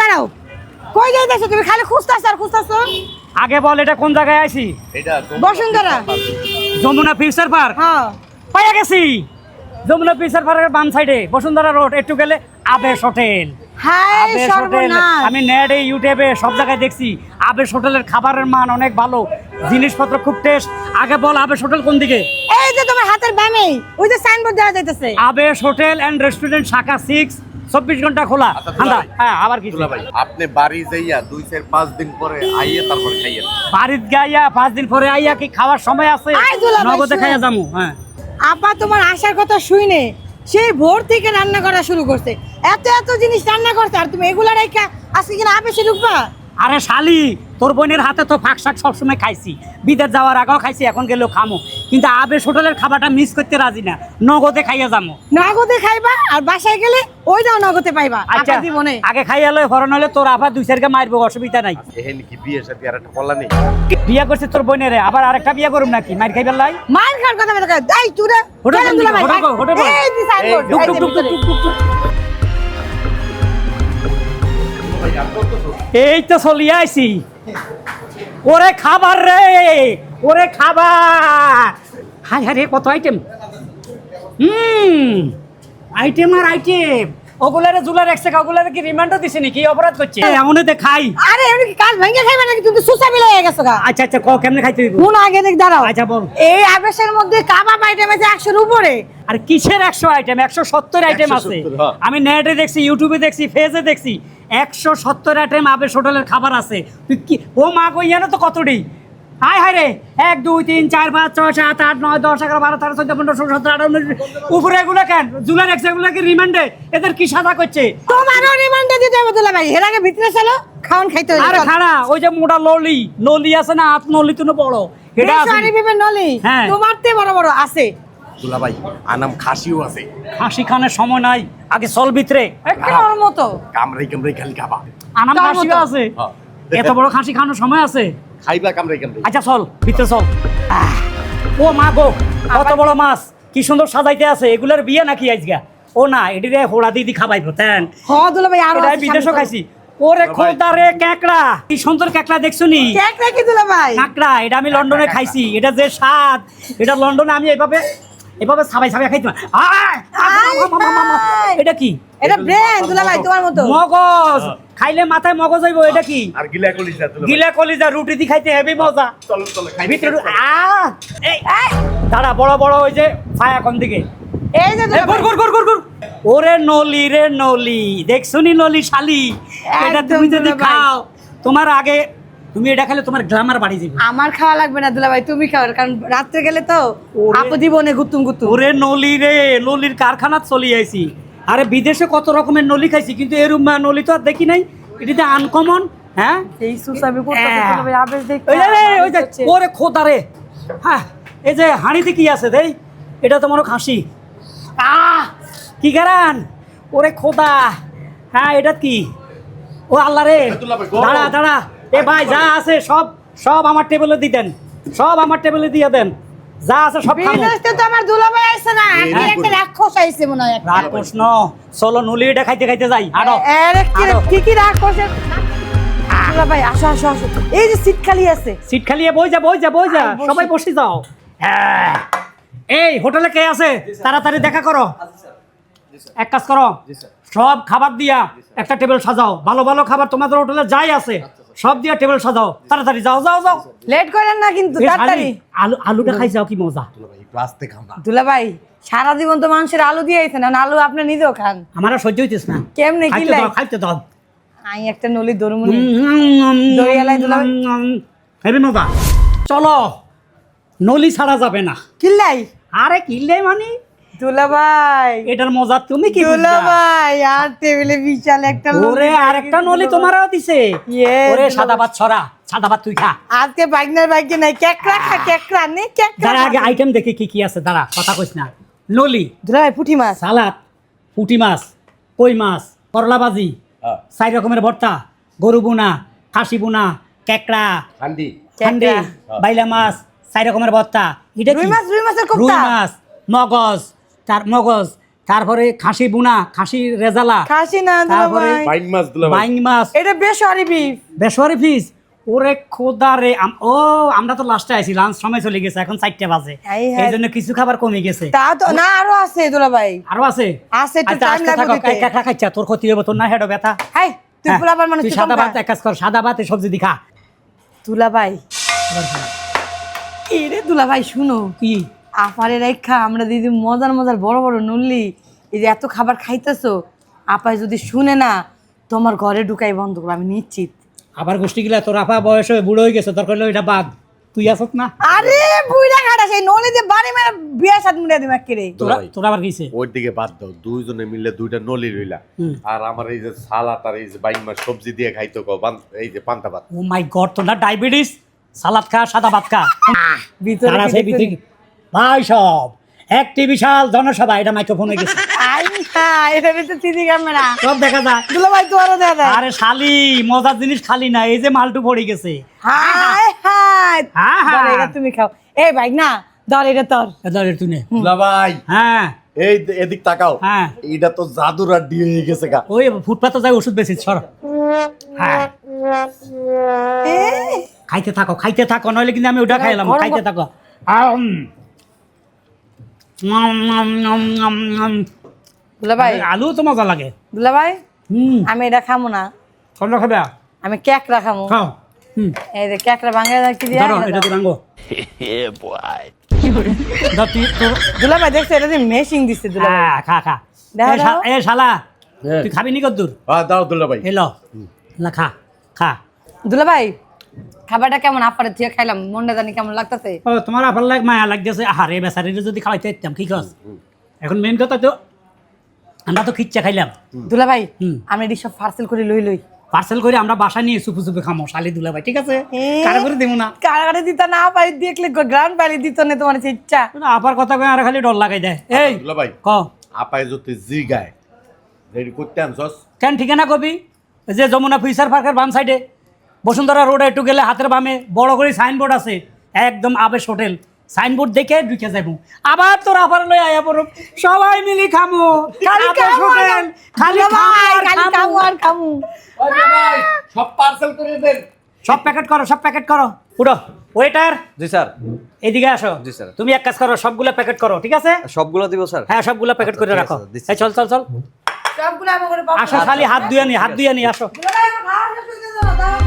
দাঁড়াও, কই যাইতেছো তুমি? খালি খুঁজতাছো আর খুঁজতাছো। আগে বল এটা কোন জায়গায় আইছি? এটা বসুন্ধরা। যমুনা ফিউচার পার্ক হ্যাঁ পাইয়া গেছি। যমুনা ফিউচার পার্কের বাম সাইডে বসুন্ধরা রোড, একটু গেলে আবেশ হোটেল। হাই আবেশ হোটেল সর্বনাশ। আমি নেটে ইউটিউবে সব জায়গায় দেখছি। আবেশ হোটেলের খাবারের মান অনেক ভালো, জিনিসপত্র খুব টেস্ট। আগে বল আবেশ হোটেল কোন দিকে? এই যে তোমার হাতের বামে ওই যে সাইনবোর্ড দেওয়া যাইতেছে। আবেশ হোটেল এন্ড রেস্টুরেন্ট শাখা 6, 24 ঘন্টা খোলা। আচ্ছা, ঠান্ডা ভাই। হ্যাঁ আবার কি দুলা ভাই আপনি বাড়ি যাইয়া 2-4-5 দিন পরে আইয়ে তারপর খাইয়েন। বাড়িত গাইয়া 5 দিন পরে আইয়া কি খাওয়ার সময় আছে? আয় দুলা ভাই, নগদে শুনেন। খাইয়া যামু। হ্যাঁ আপা তোমার আসার কথা শুনে সেই ভোর থেকে রান্না করা শুরু করছে, এত এত জিনিস রান্না করছে, আর তুমি এগুলা রেখা আজকে কিনা আবেশে ঢুকবা? আরে শালি, তোর বোনের হাতে তো ফাঁক শাক সবসময় খাইছি, বিদেশ যাওয়ার আগেও খাইছি, এখন গেলেও খামো, কিন্তু আবেশ হোটেলের খাবারটা মিস করতে রাজি না। নগদে খাইয়া যামো। নগদে খাইবা, আর বাসায় গেলে ওইটাও নগদে পাইবা। আচ্ছা আপা জীবনে আগে খাইয়া লয়, হরণ হলে তোর আবার 2-4কে মারবো, অসুবিধা নাই। এহেন কি বিয়ে সাথে আর একটা বলা নেই? বিয়া করছে তোর বোনের, আবার আরেকটা বিয়া করুম নাকি? মার খাইবার লাই মার খাওয়ার কথা বলে এই তুরা হোটেল কেন কোন দুলা দিকে? ভাই? হোটেল কো? হোটেল কো? এই যে সাইনবোর্ড, ডুক এই ডুক যে ডুক ডুক ভিতরে। ডুক ডুক। এই তো চলিয়ে আইছি। ওরে খাবার রে, ওরে খাবার। হাই হাই রে, কত আইটেম। আইটেম আর আইটেম। ওগুলারে জুলা রাখছে, ওগুলারে কি রিমান্ডও দিছে নাকি? অপরাধ করছে এমনই তে খাই। আরে এমনি কি কাল ভেঙে খাইবা নাকি? তুমি তো সুসা মিলাই গেছো গা। আচ্ছা আচ্ছা ক কেমনে খাইতে হইব? কোন আগে দেখ দাঁড়াও। আচ্ছা বল। এই আবেশের মধ্যে কাবাব আইটেম আছে 100 এর উপরে। আর কিসের 100 আইটেম? 170 আইটেম আছে। 170, হ্যাঁ। আমি নেটে দেখছি, ইউটিউবে দেখছি, ফেসে দেখছি, 170 আইটেম আবেশ হোটেলের খাবার আছে। তুই কি ও মা কই জানো তো কতটি? হাই হাই রে, 1 2 3 4 5 6 7 8 9 10 11 12 13 14 15 16 17 18 19 উপরে এগুলো কেন? জুলার এক্স এগুলো কি রিমান্ডে? এদের কি সাজা করছে? তোমারও রিমান্ডে দিতে হবে দুলা ভাই। এর আগে ভিতরে চলো, খাওন খাইতে হইলো। আরে খাড়া, ওই যে মোটা নলি নলি আছে না, হাত নলি তো বড় এটা আছে। সরি বিবে নলি, হ্যাঁ। তোমার তে বড় বড় আছে। দুলা ভাই আনাম খাসিও আছে। হাসি খানের সময় নাই, আগে চল ভিতরে। একটা ওর মতো। কামড়াই কামড়াই খালি খাবা। আনাম তার খাসিও মতো। আছে। হ্যাঁ। এত বড় খাসি খানোর সময় আছে? খাইবা কামড়াই কামড়াই। আচ্ছা চল ভিতরে চল। ও মা গো, কত বড় মাছ, কি সুন্দর সাজাইতে আছে। এগুলার বিয়ে নাকি আজকে? ও না, এটিরে হোড়া দিদি খাবাইবো তেন। হ দুলা ভাই আরো এটা আছে বিদেশও সামনে খাইছি। ওরে খোদা রে, কেকড়া, কি সুন্দর কেকড়া দেখছো নি? চলো। কেক নাকি দুলা ভাই? কাঁকড়া, এটা আমি লন্ডনে খাইছি। এটা যে স্বাদ, এটা লন্ডনে আমি এভাবে এভাবে সাবাই সাবাই খাইতে পারি। এটা কি? এটা ব্রেন দুলা ভাই তোমার মতো। মগজ, খাইলে মাথায় মগজ হইব। এটা কি? আর গিলা কলিজা দুলা ভাই। গিলা কলিজা, রুটি দি খাইতে হেভি মজা। চলো চলো খাই। ভিতরে এই দাঁড়া, বড় বড় ওই যে ছায়া কোন দিকে? এই যে এই দুলা ভাই। গুর গুর গুর গুর গুর। ওরে নলি রে নলি, দেখছুনি নলি শালি? এটা একদম তুমি যদি দুলা ভাই। খাও, তোমার আগে তুমি এটা খেলে তোমার গ্ল্যামার বাড়ি যাবে। আমার খাওয়া লাগবে না দুলা ভাই, তুমি খাও, কারণ রাত্রে গেলে তো ওরে। আপু জীবনে গুতুম গুতুম। ওরে নলি রে, নলির কারখানা চলি আইছি। আরে বিদেশে কত রকমের নলি খাইছি, কিন্তু এরকম নলি তো আর দেখি নাই। এটা আনকমন। হ্যাঁ এই সুসাবি করতে হ্যাঁ। দুলা ভাই আবেশ দেখতে। ওই যে ওই যে ওরে খোদা রে। হ্যাঁ, এই যে হাঁড়িতে কি আছে দেই? এটা তো মনে হয় খাসি। কি গারান? ওরে খোদা। হ্যাঁ, এটা কি? ও আল্লাহ রে। দাঁড়া দাঁড়া, এ ভাই যা আছে সব সব আমার টেবিলে দিতেন, সব আমার টেবিলে দিয়ে দেন। যা আছে সব খাবো। বিদেশে তো আমার দুলা ভাই আইছে না, আমি হ্যাঁ। একটা রাক্ষস আইছে মনে হয় একটা। রাগ প্রশ্ন, চলো নলি এটা খাইতে খাইতে যাই। হাঁটো আরে হাঁটো। কি রাক্ষসের দুলা ভাই, আসো আসো আসো। এই যে সিট খালি আছে। সিট খালিয়ে বই যা বই যা বই যা, বসি। সবাই বসে যাও। হ্যাঁ, এই হোটেলে কে আছে? তাড়াতাড়ি দেখা করো। এক কাজ করো, সব খাবার দিয়া একটা টেবিল সাজাও। ভালো ভালো খাবার তোমাদের হোটেলে যাই আছে সব দিয়া টেবিল সাজাও। তাড়াতাড়ি যাও যাও যাও। লেট করেন না কিন্তু, এই তাড়াতাড়ি। আলু আলুটা খাই যাও, কি মজা। দুলা ভাই একটু আস্তে খাও না। দুলা ভাই সারা জীবন তো মানুষের আলু দিয়ে আইছেন, না আলু আপনি নিজেও খান। আমার আর সহ্য হইতেছ না। কেমনে খাইতে কিলাই? দাও খাইতে দাও। আই একটা নলি দরমুনি। দইয়ালাই দুলা ভাই। হেবি মজা। চলো, নলি ছাড়া যাবে না। কিলাই আরে কিনলে মানে দুলা ভাই, এটার মজা তুমি কি দুলা বুঝবা? ভাই আর টেবিলে বিশাল একটা ওরে আরেকটা নলি তোমারও দিছে। Yes, ওরে দুলা সাদা ভাত ছড়া, সাদা ভাত তুই খা। আজকে বাইকনার বাইকে নাই কেকড়া খা, কেকড়া নে কেকড়া। দাঁড়া আগে আইটেম দেখি কি কি আছে। দাঁড়া, কথা কইস না। নলি, দুলা ভাই পুঁটি মাছ, সালাদ, পুঁটি মাছ, কই মাছ, করলা ভাজি, হ্যাঁ। 4 রকমের ভর্তা, গরু বুনা, খাসি বুনা, কেকড়া, হান্ডি। হান্ডি, বাইলা মাছ, 4 রকমের ভর্তা। এটা কি? রুই মাছের রুই কোপ্তা। মাছ, মগজ, তার মগজ, তারপরে খাসি বুনা, খাসি রেজালা, খাসি না তারপরে দুলাভাই, বাইং মাছ দুলা ভাই বাইং মাছ, এটা বেসরি বিফ। বেসরি ফিস। ওরে খোদা রে, ও আমরা তো লাস্টে আইছি, লাঞ্চ সময় চলে গেছে, এখন 4টা বাজে, হাই হাই। এই জন্য কিছু খাবার কমে গেছে। তা তো না, আরো আছে দুলাভাই, আরো আছে? আছে, একটু আচ্ছা, টাইম আজকে লাগবে থাকো, দিতে। কাঁকড়া খাইছা, তোর ক্ষতি হবে, তোর না হেডো ব্যথা। হাই, তুই হ্যাঁ, পোলাপান মানুষ, তুই তুই সাদা কম ভাত খা। এক কাজ কর, সাদা ভাত সবজি দি খা। দুলাভাই, এই রে দুলাভাই শুনো, কি আপারে রেখা আমরা দিদি মজার মজার বড় বড় নুনলি, এই যে এত খাবার খাইতেছো, আপাই যদি শুনে না তোমার ঘরে ঢুকাই বন্ধ করবো, আমি নিশ্চিত। আবার গোষ্ঠী গিলা তোর আপা বয়স হয়ে বুড়ো হয়ে গেছে, দরকার হলো এটা বাদ, তুই আসত না। আরে বুইড়া ঘাটা সেই নলি দিয়ে বাড়ি মেরে বিয়ে সাথ মুড়ে দিবে একেরে। তোরা তোরা আবার গেছে ওই দিকে বাদ দাও, দুইজনে মিলে দুইটা নলি রইলা, আর আমার এই যে সালাদ আর এই যে বাইং মাছ সবজি দিয়ে খাইতো গো, এই যে পান্তা ভাত। ও মাই গড, তোর না ডায়াবেটিস? সালাদ খা, সাদা ভাত খা। ভিতরে তারা কি সেই দেখছো? ভিতরে ভাই সব একটি বিশাল জনসভা, এটা মাইক্রোফোন হয়ে গেছে, আই হ্যাঁ, এটা তো সিসি ক্যামেরা। সব দেখা যায়। দুলাভাই তোরও দাদা। আরে শালি, মজার জিনিস খালি না, এই যে মালটু পড়ে গেছে। হাই হাই, হ্যাঁ, হ্যাঁ। ধর এটা তুমি খাও। এই ভাই না, ধর এটা তোর। এদার তুই নে। দুলা ভাই হ্যাঁ এই এদিক তাকাও, হ্যাঁ, এইটা তো জাদুর আড্ডি হয়ে গেছে গা। ওই ফুটপাতে যাই ওষুধ বেশি সর। হ্যাঁ, এই, খাইতে থাকো, নইলে কিন্তু আমি ওটা খাইলাম, গরম খাইতে থাকো। দুলাভাই, আলু তো মজা লাগে। দুলাভাই, হুম, আমি এটা খামো না, কোনটা খাবে? আমি কেকড়া খামো। খাও। হুম, এই যে কেকড়া ভাঙা কি দিয়া ধরো এটা তো রাঙ্গো। ধর তুই তোর, দুলাভাই দেখছো এটা যে মেশিং দিচ্ছে দুলাভাই। হ্যাঁ, খা খা। দাও, এ দাও। এ শালা, হ্যাঁ। তুই খাবি নি কদ্দুর? দাও দুলা ভাই। এলো না, খা খা। দুলাভাই, খাবারটা কেমন আপারে দিয়ে খাইলাম, মনটা জানি কেমন লাগতেছে। ও তোমার আবার মায়া লাগতেছে, আহারে বেচারিরে যদি খাওয়াইতে দিতাম, কি কস? এখন মেন কথা তো আমরা তো খিচ্চা খাইলাম, দুলাভাই, হুম। আমি এটি সব পার্সেল করে লই লই। পার্সেল করে আমরা বাসায় নিয়ে চুপে চুপে খামো, শালি দুলা ভাই, ঠিক আছে? কারা করে দেবো না। কারাগারে দিত না, পাই দেখলে গ্রাউন্ড পাইলে দিত না, তোমার সে ইচ্ছা। আপার কথা কয়ে আর খালি ডর লাগাই দেয়। এই দুলা ভাই ক আপায় যদি জিগায় রেডি করতে আনছস, কেন ঠিকানা কবি? ওই যে যমুনা ফিউচার পার্কের বাম সাইডে বসুন্ধরা রোডে একটু গেলে হাতের বামে বড় করে সাইনবোর্ড আছে, একদম আবেশ হোটেল, সাইনবোর্ড দেখে ঢুকে যাবো। আবার তোর আবার লই আয়া পড়ো, সবাই মিলি খামো, খালি আবেশ খামু আর হোটেল, খালি দুলাভাই, খামো আর খালি খামো। খামু আর খামু। ভাই সব পার্সেল করে দেন। সব প্যাকেট করো, সব প্যাকেট করো। উঠো ওয়েটার, জি স্যার। এদিকে আসো। জি, স্যার। তুমি এক কাজ করো, সবগুলো প্যাকেট করো, ঠিক আছে? সবগুলো দিব স্যার? হ্যাঁ, সবগুলো প্যাকেট করে ঠিক রাখো। আছে, দিচ্ছি। এই চল চল চল, সবগুলো আমার করে পাবো। আসো, খালি হাত ধুয়ে নি, হাত ধুয়ে নি, আসো। দুলাভাই, আমার খাওয়া শেষ হয়ে গেছে, দাও।